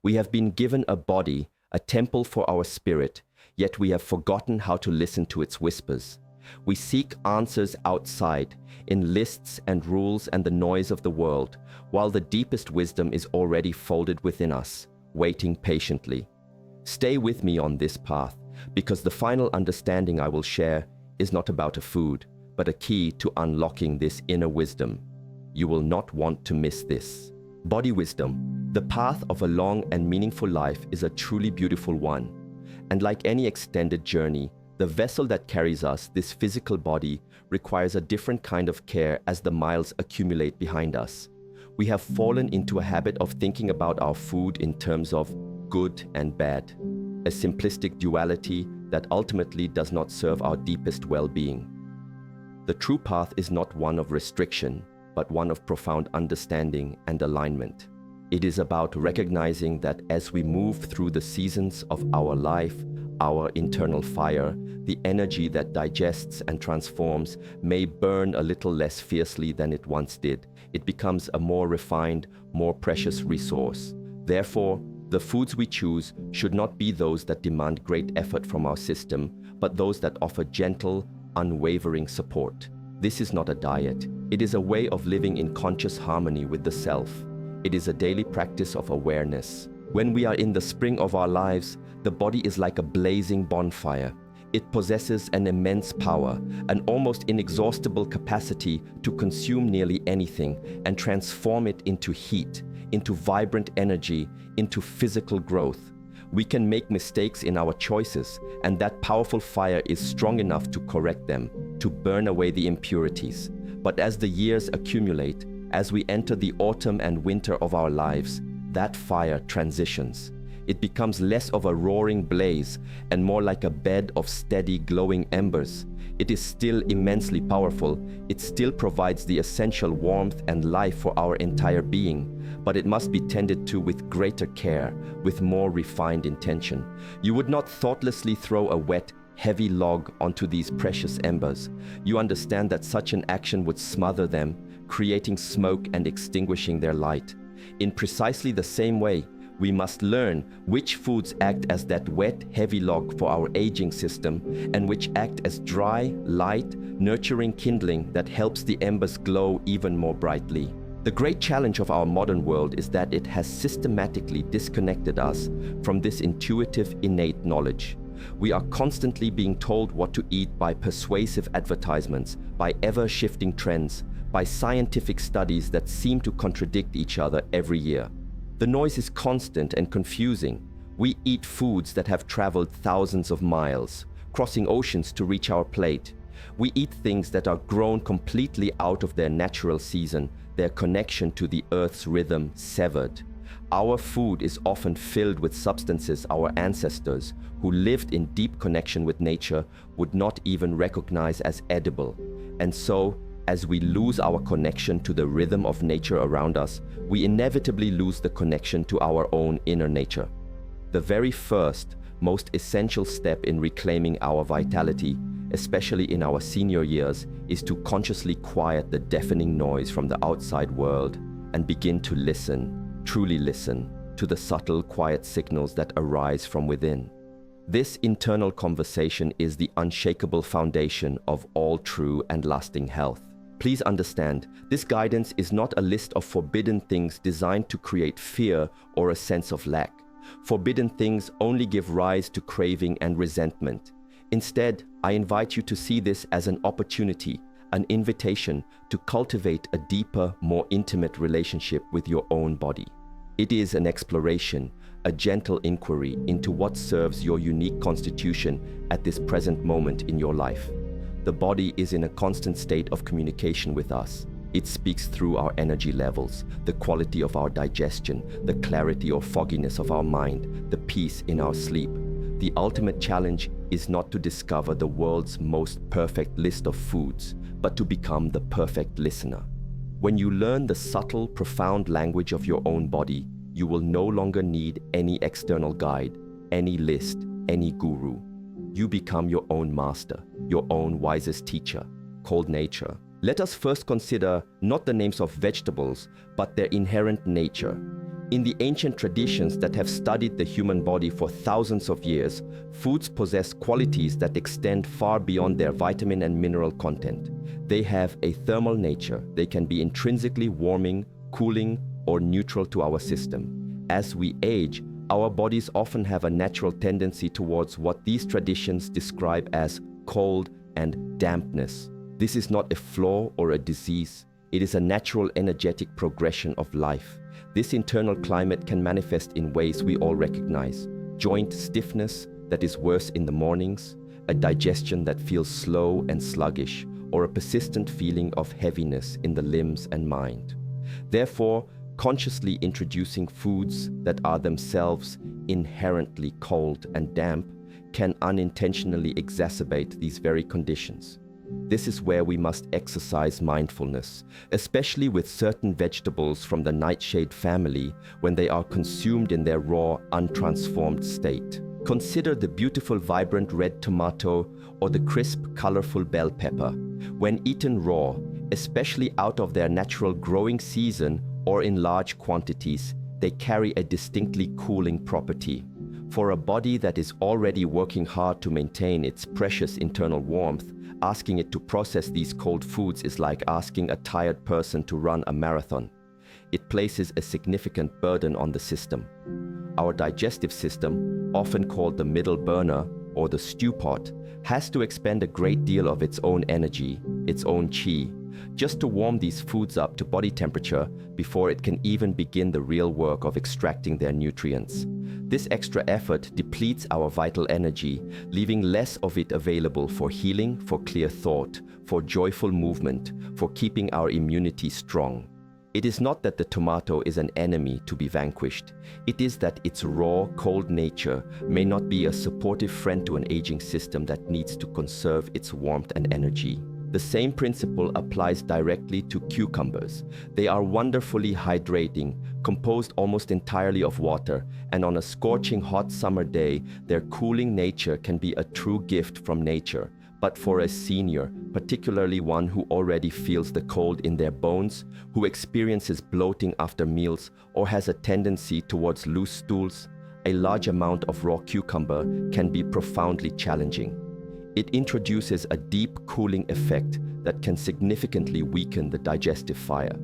We have been given a body, a temple for our spirit, yet we have forgotten how to listen to its whispers. We seek answers outside, in lists and rules and the noise of the world, while the deepest wisdom is already folded within us, waiting patiently. Stay with me on this path, because the final understanding I will share is not about a food, but a key to unlocking this inner wisdom. You will not want to miss this. Body wisdom. The path of a long and meaningful life is a truly beautiful one. And like any extended journey, the vessel that carries us, this physical body, requires a different kind of care as the miles accumulate behind us. We have fallen into a habit of thinking about our food in terms of good and bad, a simplistic duality that ultimately does not serve our deepest well-being. The true path is not one of restriction, but one of profound understanding and alignment. It is about recognizing that as we move through the seasons of our life, our internal fire, the energy that digests and transforms, may burn a little less fiercely than it once did. It becomes a more refined, more precious resource. Therefore, the foods we choose should not be those that demand great effort from our system, but those that offer gentle, unwavering support. This is not a diet. It is a way of living in conscious harmony with the self. It is a daily practice of awareness. When we are in the spring of our lives, the body is like a blazing bonfire. It possesses an immense power, an almost inexhaustible capacity to consume nearly anything and transform it into heat, into vibrant energy, into physical growth. We can make mistakes in our choices, and that powerful fire is strong enough to correct them, to burn away the impurities. But as the years accumulate, as we enter the autumn and winter of our lives, that fire transitions. It becomes less of a roaring blaze and more like a bed of steady, glowing embers. It is still immensely powerful. It still provides the essential warmth and life for our entire being, but it must be tended to with greater care, with more refined intention. You would not thoughtlessly throw a wet, heavy log onto these precious embers. You understand that such an action would smother them, creating smoke and extinguishing their light. In precisely the same way, we must learn which foods act as that wet, heavy log for our aging system, and which act as dry, light, nurturing kindling that helps the embers glow even more brightly. The great challenge of our modern world is that it has systematically disconnected us from this intuitive, innate knowledge. We are constantly being told what to eat by persuasive advertisements, by ever-shifting trends, by scientific studies that seem to contradict each other every year. The noise is constant and confusing. We eat foods that have traveled thousands of miles, crossing oceans to reach our plate. We eat things that are grown completely out of their natural season, their connection to the earth's rhythm severed. Our food is often filled with substances our ancestors, who lived in deep connection with nature, would not even recognize as edible. And so, as we lose our connection to the rhythm of nature around us, we inevitably lose the connection to our own inner nature. The very first, most essential step in reclaiming our vitality, especially in our senior years, is to consciously quiet the deafening noise from the outside world and begin to listen, truly listen, to the subtle, quiet signals that arise from within. This internal conversation is the unshakable foundation of all true and lasting health. Please understand, this guidance is not a list of forbidden things designed to create fear or a sense of lack. Forbidden things only give rise to craving and resentment. Instead, I invite you to see this as an opportunity, an invitation to cultivate a deeper, more intimate relationship with your own body. It is an exploration, a gentle inquiry into what serves your unique constitution at this present moment in your life. The body is in a constant state of communication with us. It speaks through our energy levels, the quality of our digestion, the clarity or fogginess of our mind, the peace in our sleep. The ultimate challenge is not to discover the world's most perfect list of foods, but to become the perfect listener. When you learn the subtle, profound language of your own body, you will no longer need any external guide, any list, any guru. You become your own master, your own wisest teacher, called nature. Let us first consider not the names of vegetables, but their inherent nature. In the ancient traditions that have studied the human body for thousands of years, foods possess qualities that extend far beyond their vitamin and mineral content. They have a thermal nature. They can be intrinsically warming, cooling, or neutral to our system. As we age, our bodies often have a natural tendency towards what these traditions describe as cold and dampness. This is not a flaw or a disease. It is a natural energetic progression of life. This internal climate can manifest in ways we all recognize. Joint stiffness that is worse in the mornings, a digestion that feels slow and sluggish, or a persistent feeling of heaviness in the limbs and mind. Therefore, consciously introducing foods that are themselves inherently cold and damp can unintentionally exacerbate these very conditions. This is where we must exercise mindfulness, especially with certain vegetables from the nightshade family when they are consumed in their raw, untransformed state. Consider the beautiful, vibrant red tomato or the crisp, colorful bell pepper. When eaten raw, especially out of their natural growing season or in large quantities, they carry a distinctly cooling property. For a body that is already working hard to maintain its precious internal warmth, asking it to process these cold foods is like asking a tired person to run a marathon. It places a significant burden on the system. Our digestive system, often called the middle burner or the stew pot, has to expend a great deal of its own energy, its own qi, just to warm these foods up to body temperature before it can even begin the real work of extracting their nutrients. This extra effort depletes our vital energy, leaving less of it available for healing, for clear thought, for joyful movement, for keeping our immunity strong. It is not that the tomato is an enemy to be vanquished. It is that its raw, cold nature may not be a supportive friend to an aging system that needs to conserve its warmth and energy. The same principle applies directly to cucumbers. They are wonderfully hydrating, composed almost entirely of water, and on a scorching hot summer day, their cooling nature can be a true gift from nature. But for a senior, particularly one who already feels the cold in their bones, who experiences bloating after meals, or has a tendency towards loose stools, a large amount of raw cucumber can be profoundly challenging. It introduces a deep cooling effect that can significantly weaken the digestive fire.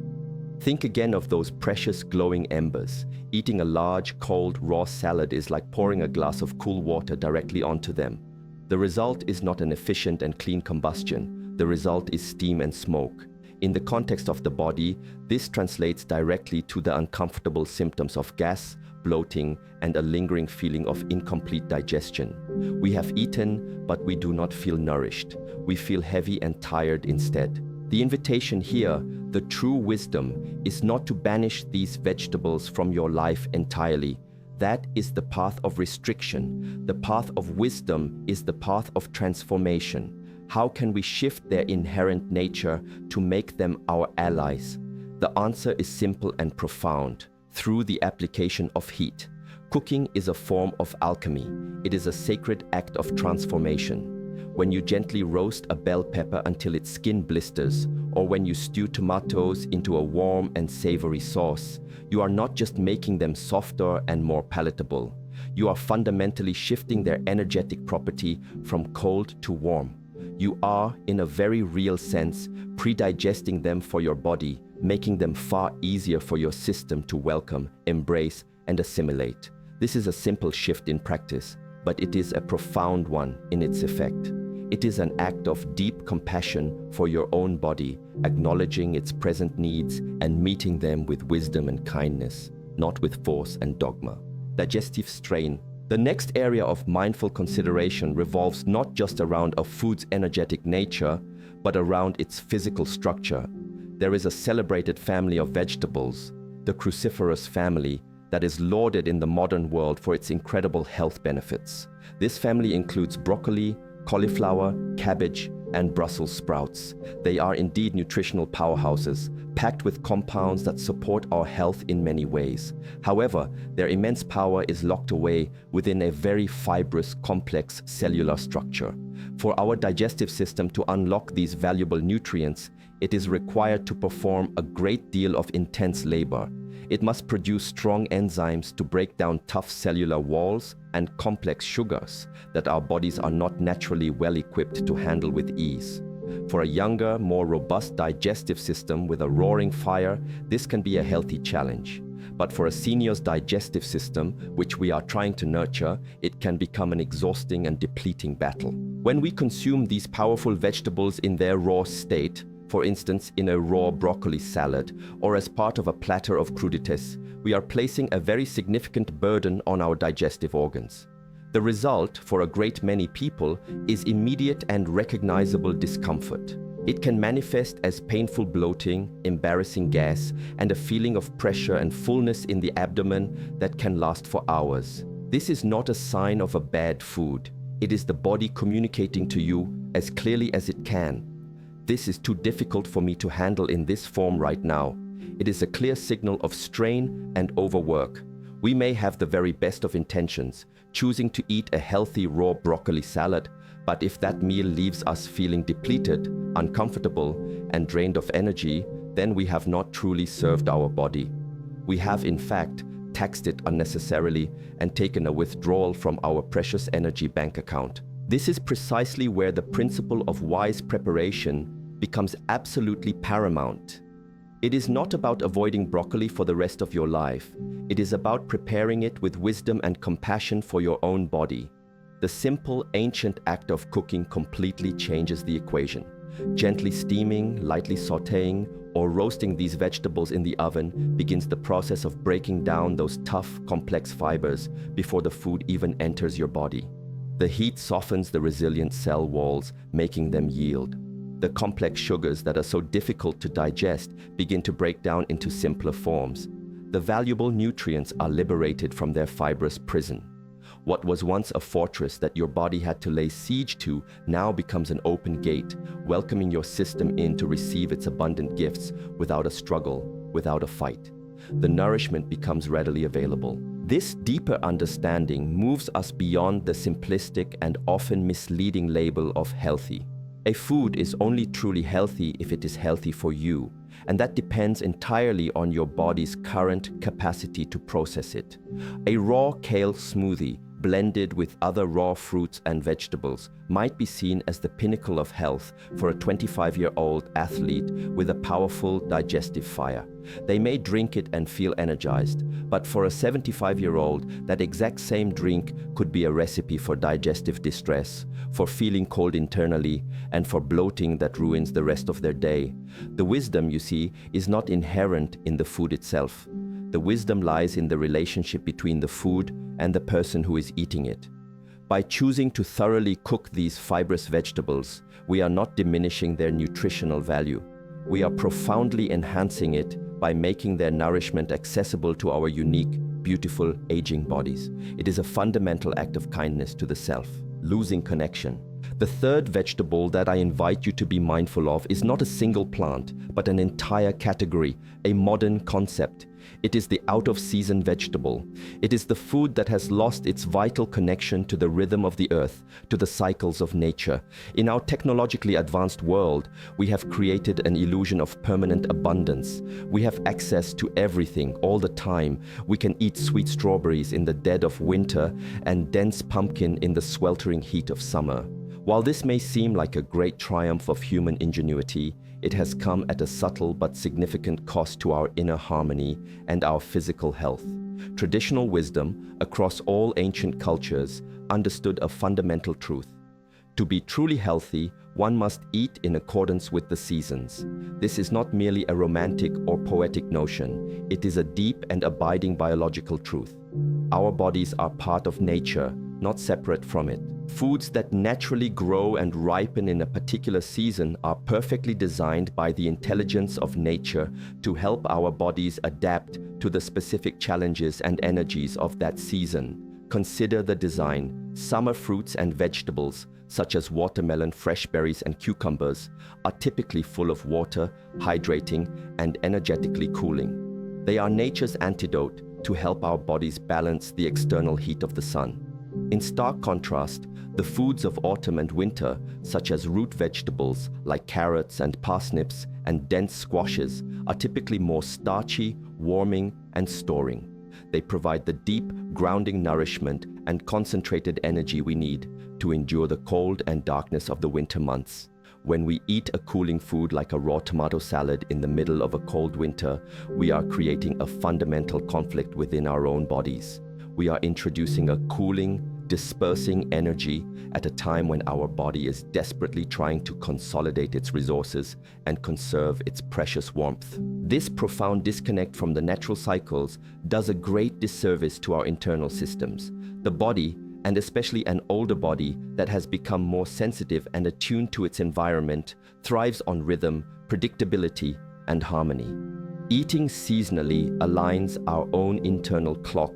Think again of those precious glowing embers. Eating a large, cold, raw salad is like pouring a glass of cool water directly onto them. The result is not an efficient and clean combustion. The result is steam and smoke. In the context of the body, this translates directly to the uncomfortable symptoms of gas, bloating, and a lingering feeling of incomplete digestion. We have eaten, but we do not feel nourished. We feel heavy and tired instead. The invitation here, the true wisdom, is not to banish these vegetables from your life entirely. That is the path of restriction. The path of wisdom is the path of transformation. How can we shift their inherent nature to make them our allies? The answer is simple and profound. Through the application of heat. Cooking is a form of alchemy. It is a sacred act of transformation. When you gently roast a bell pepper until its skin blisters, or when you stew tomatoes into a warm and savory sauce, you are not just making them softer and more palatable. You are fundamentally shifting their energetic property from cold to warm. You are, in a very real sense, pre-digesting them for your body, making them far easier for your system to welcome, embrace, and assimilate. This is a simple shift in practice, but it is a profound one in its effect. It is an act of deep compassion for your own body, acknowledging its present needs and meeting them with wisdom and kindness, not with force and dogma. Digestive strain. The next area of mindful consideration revolves not just around a food's energetic nature, but around its physical structure. There is a celebrated family of vegetables, the cruciferous family, that is lauded in the modern world for its incredible health benefits. This family includes broccoli, cauliflower, cabbage, and Brussels sprouts. They are indeed nutritional powerhouses, packed with compounds that support our health in many ways. However, their immense power is locked away within a very fibrous, complex cellular structure. For our digestive system to unlock these valuable nutrients, it is required to perform a great deal of intense labor. It must produce strong enzymes to break down tough cellular walls and complex sugars that our bodies are not naturally well equipped to handle with ease. For a younger, more robust digestive system with a roaring fire, this can be a healthy challenge. But for a senior's digestive system, which we are trying to nurture, it can become an exhausting and depleting battle. When we consume these powerful vegetables in their raw state, for instance in a raw broccoli salad or as part of a platter of crudités, we are placing a very significant burden on our digestive organs. The result, for a great many people, is immediate and recognizable discomfort. It can manifest as painful bloating, embarrassing gas, and a feeling of pressure and fullness in the abdomen that can last for hours. This is not a sign of a bad food. It is the body communicating to you as clearly as it can. This is too difficult for me to handle in this form right now. It is a clear signal of strain and overwork. We may have the very best of intentions, choosing to eat a healthy raw broccoli salad, but if that meal leaves us feeling depleted, uncomfortable, and drained of energy, then we have not truly served our body. We have, in fact, taxed it unnecessarily and taken a withdrawal from our precious energy bank account. This is precisely where the principle of wise preparation becomes absolutely paramount. It is not about avoiding broccoli for the rest of your life. It is about preparing it with wisdom and compassion for your own body. The simple, ancient act of cooking completely changes the equation. Gently steaming, lightly sautéing, or roasting these vegetables in the oven begins the process of breaking down those tough, complex fibers before the food even enters your body. The heat softens the resilient cell walls, making them yield. The complex sugars that are so difficult to digest begin to break down into simpler forms. The valuable nutrients are liberated from their fibrous prison. What was once a fortress that your body had to lay siege to now becomes an open gate, welcoming your system in to receive its abundant gifts without a struggle, without a fight. The nourishment becomes readily available. This deeper understanding moves us beyond the simplistic and often misleading label of healthy. A food is only truly healthy if it is healthy for you, and that depends entirely on your body's current capacity to process it. A raw kale smoothie blended with other raw fruits and vegetables might be seen as the pinnacle of health for a 25-year-old athlete with a powerful digestive fire. They may drink it and feel energized, but for a 75-year-old, that exact same drink could be a recipe for digestive distress, for feeling cold internally, and for bloating that ruins the rest of their day. The wisdom, you see, is not inherent in the food itself. The wisdom lies in the relationship between the food and the person who is eating it. By choosing to thoroughly cook these fibrous vegetables, we are not diminishing their nutritional value. We are profoundly enhancing it by making their nourishment accessible to our unique, beautiful, aging bodies. It is a fundamental act of kindness to the self. Losing connection. The third vegetable that I invite you to be mindful of is not a single plant, but an entire category, a modern concept. It is the out-of-season vegetable. It is the food that has lost its vital connection to the rhythm of the earth, to the cycles of nature. In our technologically advanced world, we have created an illusion of permanent abundance. We have access to everything all the time. We can eat sweet strawberries in the dead of winter and dense pumpkin in the sweltering heat of summer. While this may seem like a great triumph of human ingenuity, it has come at a subtle but significant cost to our inner harmony and our physical health. Traditional wisdom, across all ancient cultures, understood a fundamental truth. To be truly healthy, one must eat in accordance with the seasons. This is not merely a romantic or poetic notion. It is a deep and abiding biological truth. Our bodies are part of nature, not separate from it. Foods that naturally grow and ripen in a particular season are perfectly designed by the intelligence of nature to help our bodies adapt to the specific challenges and energies of that season. Consider the design. Summer fruits and vegetables, such as watermelon, fresh berries, and cucumbers, are typically full of water, hydrating, and energetically cooling. They are nature's antidote to help our bodies balance the external heat of the sun. In stark contrast, the foods of autumn and winter, such as root vegetables like carrots and parsnips and dense squashes, are typically more starchy, warming, and storing. They provide the deep, grounding nourishment and concentrated energy we need to endure the cold and darkness of the winter months. When we eat a cooling food like a raw tomato salad in the middle of a cold winter, we are creating a fundamental conflict within our own bodies. We are introducing a cooling, dispersing energy at a time when our body is desperately trying to consolidate its resources and conserve its precious warmth. This profound disconnect from the natural cycles does a great disservice to our internal systems. The body, and especially an older body that has become more sensitive and attuned to its environment, thrives on rhythm, predictability, and harmony. Eating seasonally aligns our own internal clock,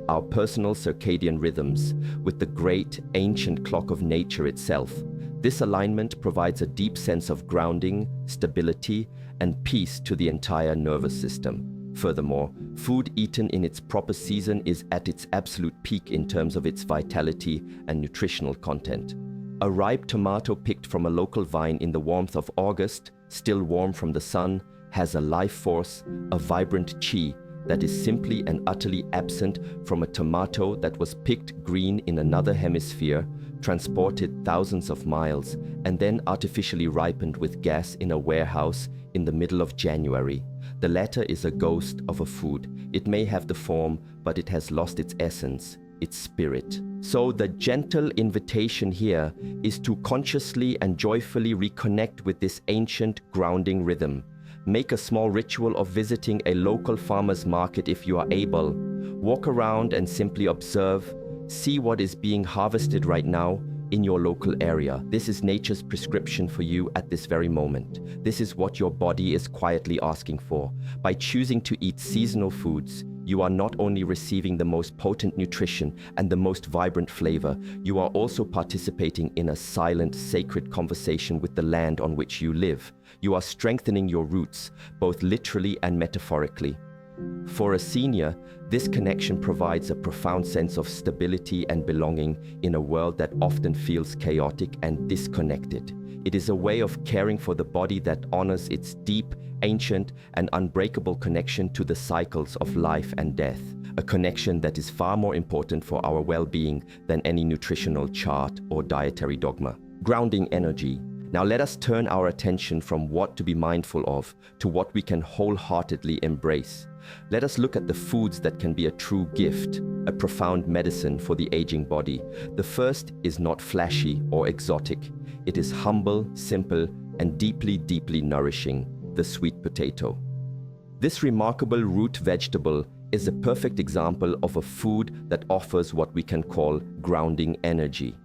our personal circadian rhythms, with the great ancient clock of nature itself. This alignment provides a deep sense of grounding, stability, and peace to the entire nervous system. Furthermore, food eaten in its proper season is at its absolute peak in terms of its vitality and nutritional content. A ripe tomato picked from a local vine in the warmth of August, still warm from the sun, has a life force, a vibrant chi, that is simply and utterly absent from a tomato that was picked green in another hemisphere, transported thousands of miles, and then artificially ripened with gas in a warehouse in the middle of January. The latter is a ghost of a food. It may have the form, but it has lost its essence, its spirit. So the gentle invitation here is to consciously and joyfully reconnect with this ancient grounding rhythm. Make a small ritual of visiting a local farmer's market if you are able. Walk around and simply observe. See what is being harvested right now in your local area. This is nature's prescription for you at this very moment. This is what your body is quietly asking for. By choosing to eat seasonal foods, you are not only receiving the most potent nutrition and the most vibrant flavor, you are also participating in a silent, sacred conversation with the land on which you live. You are strengthening your roots, both literally and metaphorically. For a senior, this connection provides a profound sense of stability and belonging in a world that often feels chaotic and disconnected. It is a way of caring for the body that honors its deep, ancient, and unbreakable connection to the cycles of life and death, a connection that is far more important for our well-being than any nutritional chart or dietary dogma. Grounding energy. Now let us turn our attention from what to be mindful of to what we can wholeheartedly embrace. Let us look at the foods that can be a true gift, a profound medicine for the aging body. The first is not flashy or exotic. It is humble, simple, and deeply, deeply nourishing: the sweet potato. This remarkable root vegetable is a perfect example of a food that offers what we can call grounding energy.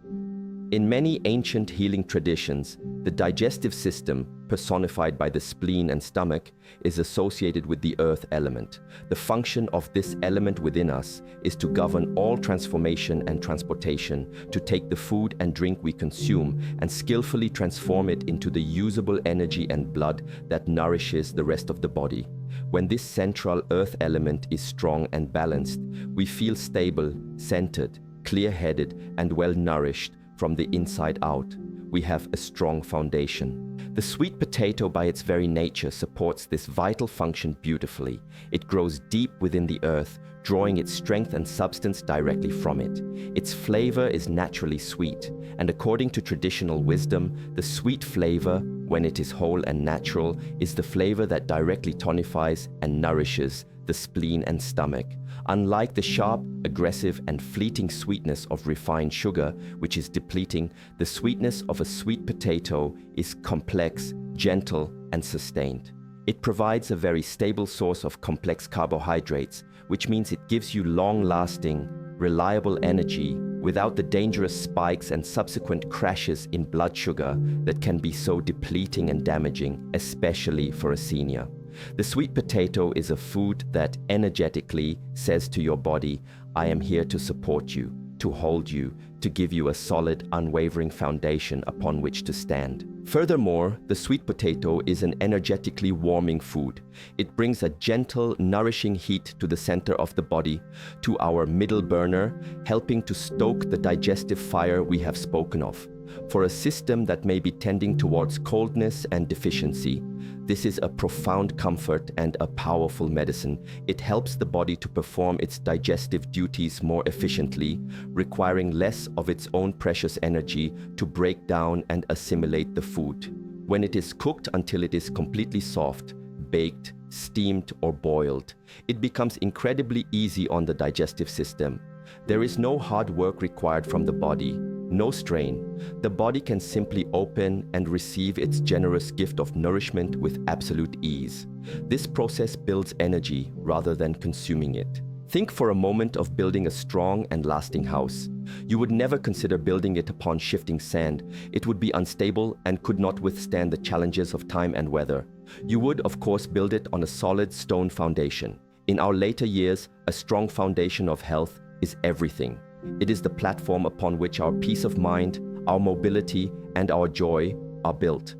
In many ancient healing traditions, the digestive system, personified by the spleen and stomach, is associated with the earth element. The function of this element within us is to govern all transformation and transportation, to take the food and drink we consume and skillfully transform it into the usable energy and blood that nourishes the rest of the body. When this central earth element is strong and balanced, we feel stable, centered, clear-headed, and well-nourished from the inside out. We have a strong foundation. The sweet potato by its very nature supports this vital function beautifully. It grows deep within the earth, drawing its strength and substance directly from it. Its flavor is naturally sweet, and according to traditional wisdom, the sweet flavor, when it is whole and natural, is the flavor that directly tonifies and nourishes the spleen and stomach. Unlike the sharp, aggressive, and fleeting sweetness of refined sugar, which is depleting, the sweetness of a sweet potato is complex, gentle, and sustained. It provides a very stable source of complex carbohydrates, which means it gives you long-lasting, reliable energy without the dangerous spikes and subsequent crashes in blood sugar that can be so depleting and damaging, especially for a senior. The sweet potato is a food that energetically says to your body, I am here to support you, to hold you, to give you a solid, unwavering foundation upon which to stand. Furthermore, the sweet potato is an energetically warming food. It brings a gentle, nourishing heat to the center of the body, to our middle burner, helping to stoke the digestive fire we have spoken of. For a system that may be tending towards coldness and deficiency, this is a profound comfort and a powerful medicine. It helps the body to perform its digestive duties more efficiently, requiring less of its own precious energy to break down and assimilate the food. When it is cooked until it is completely soft, baked, steamed, or boiled, it becomes incredibly easy on the digestive system. There is no hard work required from the body, no strain. The body can simply open and receive its generous gift of nourishment with absolute ease. This process builds energy rather than consuming it. Think for a moment of building a strong and lasting house. You would never consider building it upon shifting sand. It would be unstable and could not withstand the challenges of time and weather. You would, of course, build it on a solid stone foundation. In our later years, a strong foundation of health is everything. It is the platform upon which our peace of mind, our mobility, and our joy are built.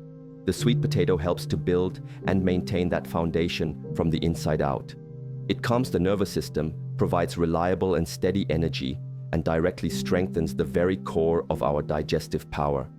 The sweet potato helps to build and maintain that foundation from the inside out. It calms the nervous system, provides reliable and steady energy, and directly strengthens the very core of our digestive power.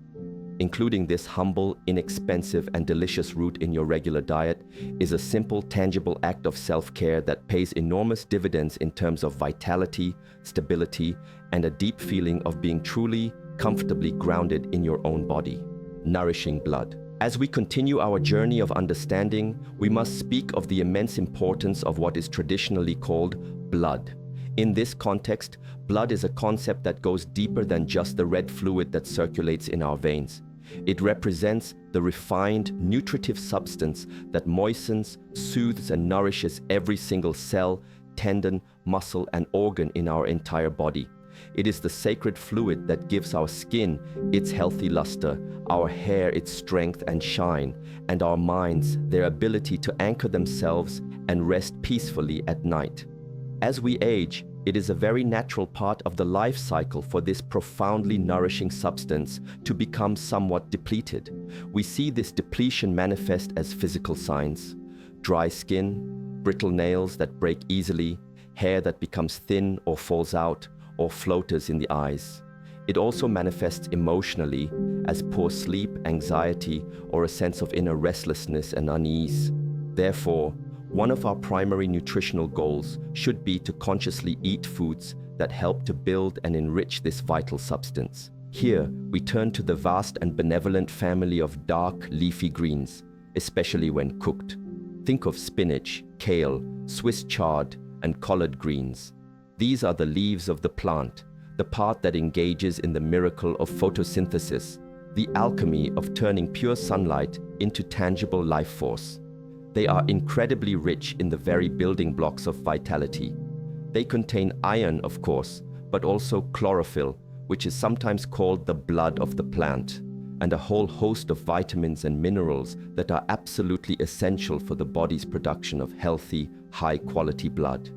Including this humble, inexpensive, and delicious root in your regular diet is a simple, tangible act of self-care that pays enormous dividends in terms of vitality, stability, and a deep feeling of being truly, comfortably grounded in your own body. Nourishing blood. As we continue our journey of understanding, we must speak of the immense importance of what is traditionally called blood. In this context, blood is a concept that goes deeper than just the red fluid that circulates in our veins. It represents the refined, nutritive substance that moistens, soothes, and nourishes every single cell, tendon, muscle, and organ in our entire body. It is the sacred fluid that gives our skin its healthy luster, our hair its strength and shine, and our minds their ability to anchor themselves and rest peacefully at night. As we age, it is a very natural part of the life cycle for this profoundly nourishing substance to become somewhat depleted. We see this depletion manifest as physical signs: dry skin, brittle nails that break easily, hair that becomes thin or falls out, or floaters in the eyes. It also manifests emotionally as poor sleep, anxiety, or a sense of inner restlessness and unease. Therefore, one of our primary nutritional goals should be to consciously eat foods that help to build and enrich this vital substance. Here, we turn to the vast and benevolent family of dark, leafy greens, especially when cooked. Think of spinach, kale, Swiss chard, and collard greens. These are the leaves of the plant, the part that engages in the miracle of photosynthesis, the alchemy of turning pure sunlight into tangible life force. They are incredibly rich in the very building blocks of vitality. They contain iron, of course, but also chlorophyll, which is sometimes called the blood of the plant, and a whole host of vitamins and minerals that are absolutely essential for the body's production of healthy, high-quality blood.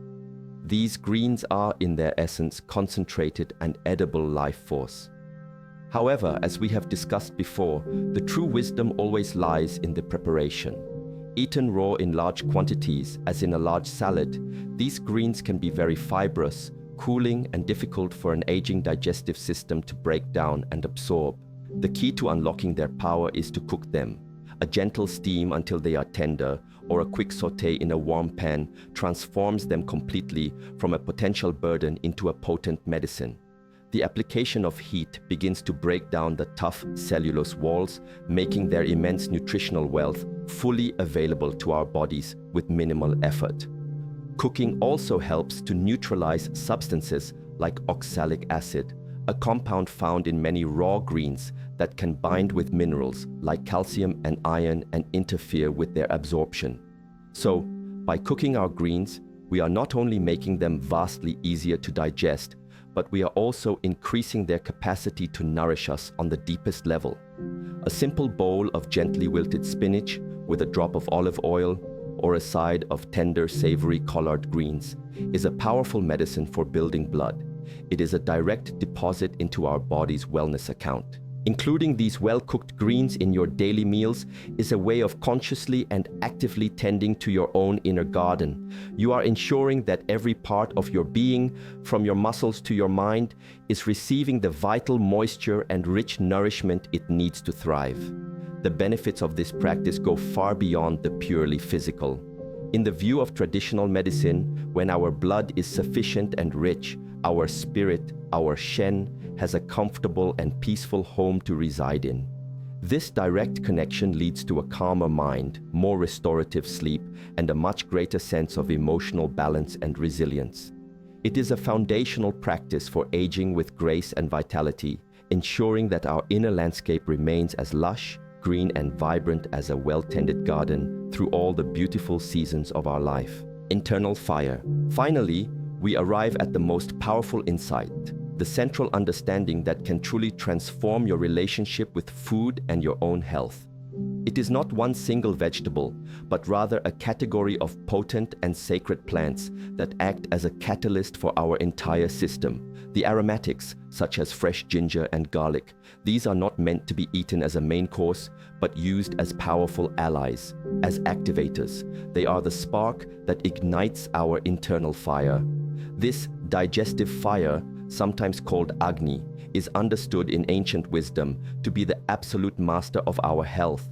These greens are, in their essence, concentrated and edible life force. However, as we have discussed before, the true wisdom always lies in the preparation. Eaten raw in large quantities, as in a large salad, these greens can be very fibrous, cooling, and difficult for an aging digestive system to break down and absorb. The key to unlocking their power is to cook them. A gentle steam until they are tender, or a quick sauté in a warm pan transforms them completely from a potential burden into a potent medicine. The application of heat begins to break down the tough cellulose walls, making their immense nutritional wealth fully available to our bodies with minimal effort. Cooking also helps to neutralize substances like oxalic acid, a compound found in many raw greens that can bind with minerals like calcium and iron and interfere with their absorption. So, by cooking our greens, we are not only making them vastly easier to digest, but we are also increasing their capacity to nourish us on the deepest level. A simple bowl of gently wilted spinach with a drop of olive oil or a side of tender, savory collard greens is a powerful medicine for building blood. It is a direct deposit into our body's wellness account. Including these well-cooked greens in your daily meals is a way of consciously and actively tending to your own inner garden. You are ensuring that every part of your being, from your muscles to your mind, is receiving the vital moisture and rich nourishment it needs to thrive. The benefits of this practice go far beyond the purely physical. In the view of traditional medicine, when our blood is sufficient and rich, our spirit, our Shen, has a comfortable and peaceful home to reside in. This direct connection leads to a calmer mind, more restorative sleep, and a much greater sense of emotional balance and resilience. It is a foundational practice for aging with grace and vitality, ensuring that our inner landscape remains as lush, green, and vibrant as a well-tended garden through all the beautiful seasons of our life. Internal fire. Finally, we arrive at the most powerful insight, the central understanding that can truly transform your relationship with food and your own health. It is not one single vegetable, but rather a category of potent and sacred plants that act as a catalyst for our entire system. The aromatics, such as fresh ginger and garlic, these are not meant to be eaten as a main course, but used as powerful allies, as activators. They are the spark that ignites our internal fire. This digestive fire, sometimes called Agni, is understood in ancient wisdom to be the absolute master of our health.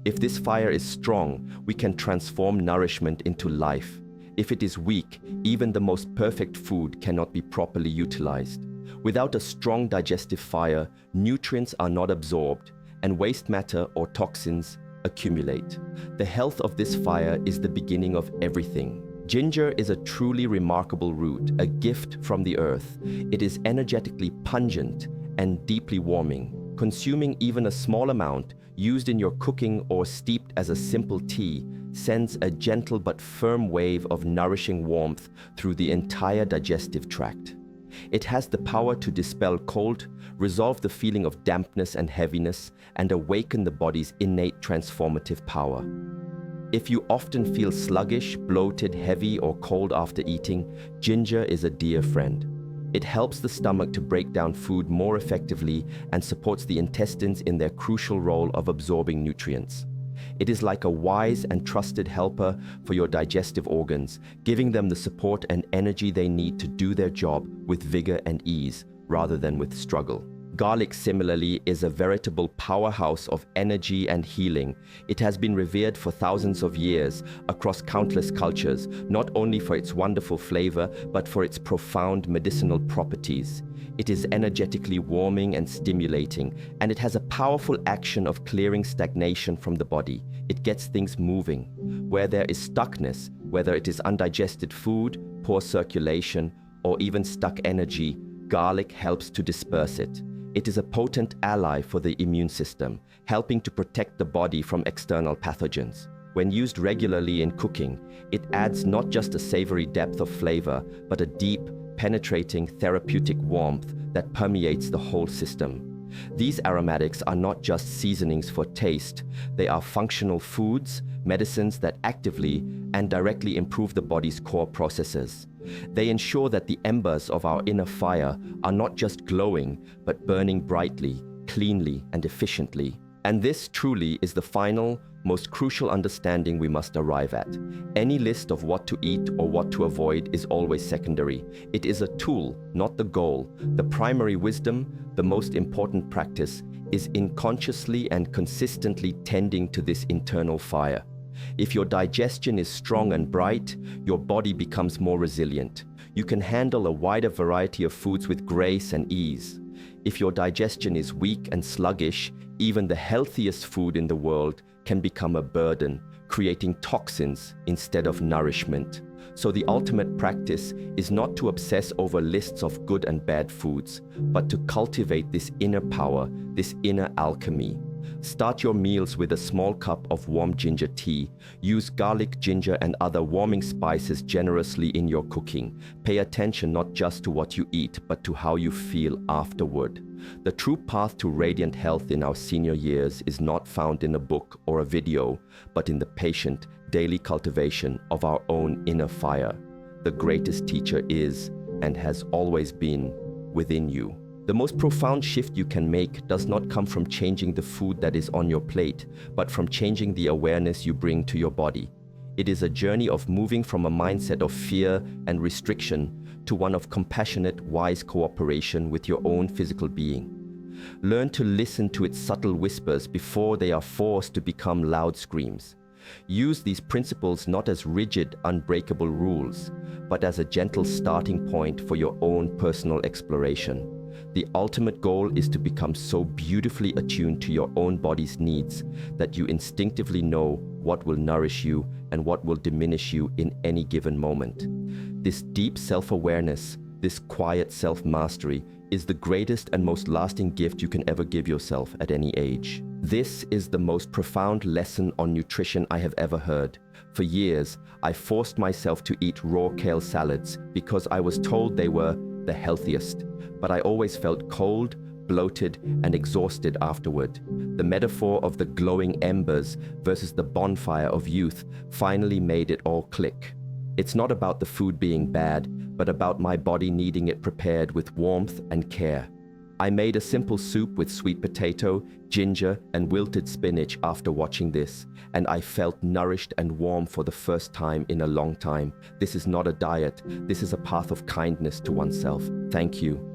If this fire is strong, we can transform nourishment into life. If it is weak, even the most perfect food cannot be properly utilized. Without a strong digestive fire, nutrients are not absorbed, and waste matter or toxins accumulate. The health of this fire is the beginning of everything. Ginger is a truly remarkable root, a gift from the earth. It is energetically pungent and deeply warming. Consuming even a small amount, used in your cooking or steeped as a simple tea, sends a gentle but firm wave of nourishing warmth through the entire digestive tract. It has the power to dispel cold, resolve the feeling of dampness and heaviness, and awaken the body's innate transformative power. If you often feel sluggish, bloated, heavy, or cold after eating, ginger is a dear friend. It helps the stomach to break down food more effectively and supports the intestines in their crucial role of absorbing nutrients. It is like a wise and trusted helper for your digestive organs, giving them the support and energy they need to do their job with vigor and ease, rather than with struggle. Garlic, similarly, is a veritable powerhouse of energy and healing. It has been revered for thousands of years across countless cultures, not only for its wonderful flavor, but for its profound medicinal properties. It is energetically warming and stimulating, and it has a powerful action of clearing stagnation from the body. It gets things moving. Where there is stuckness, whether it is undigested food, poor circulation, or even stuck energy, garlic helps to disperse it. It is a potent ally for the immune system, helping to protect the body from external pathogens. When used regularly in cooking, it adds not just a savory depth of flavor, but a deep, penetrating therapeutic warmth that permeates the whole system. These aromatics are not just seasonings for taste, they are functional foods, medicines that actively and directly improve the body's core processes. They ensure that the embers of our inner fire are not just glowing, but burning brightly, cleanly, and efficiently. And this truly is the final, most crucial understanding we must arrive at. Any list of what to eat or what to avoid is always secondary. It is a tool, not the goal. The primary wisdom, the most important practice, is in consciously and consistently tending to this internal fire. If your digestion is strong and bright, your body becomes more resilient. You can handle a wider variety of foods with grace and ease. If your digestion is weak and sluggish, even the healthiest food in the world can become a burden, creating toxins instead of nourishment. So the ultimate practice is not to obsess over lists of good and bad foods, but to cultivate this inner power, this inner alchemy. Start your meals with a small cup of warm ginger tea. Use garlic, ginger, and other warming spices generously in your cooking. Pay attention not just to what you eat, but to how you feel afterward. The true path to radiant health in our senior years is not found in a book or a video, but in the patient, daily cultivation of our own inner fire. The greatest teacher is, and has always been, within you. The most profound shift you can make does not come from changing the food that is on your plate, but from changing the awareness you bring to your body. It is a journey of moving from a mindset of fear and restriction to one of compassionate, wise cooperation with your own physical being. Learn to listen to its subtle whispers before they are forced to become loud screams. Use these principles not as rigid, unbreakable rules, but as a gentle starting point for your own personal exploration. The ultimate goal is to become so beautifully attuned to your own body's needs that you instinctively know what will nourish you and what will diminish you in any given moment. This deep self-awareness, this quiet self-mastery, is the greatest and most lasting gift you can ever give yourself at any age. This is the most profound lesson on nutrition I have ever heard. For years, I forced myself to eat raw kale salads because I was told they were the healthiest, but I always felt cold, bloated, and exhausted afterward. The metaphor of the glowing embers versus the bonfire of youth finally made it all click. It's not about the food being bad, but about my body needing it prepared with warmth and care. I made a simple soup with sweet potato, ginger, and wilted spinach after watching this, and I felt nourished and warm for the first time in a long time. This is not a diet. This is a path of kindness to oneself. Thank you.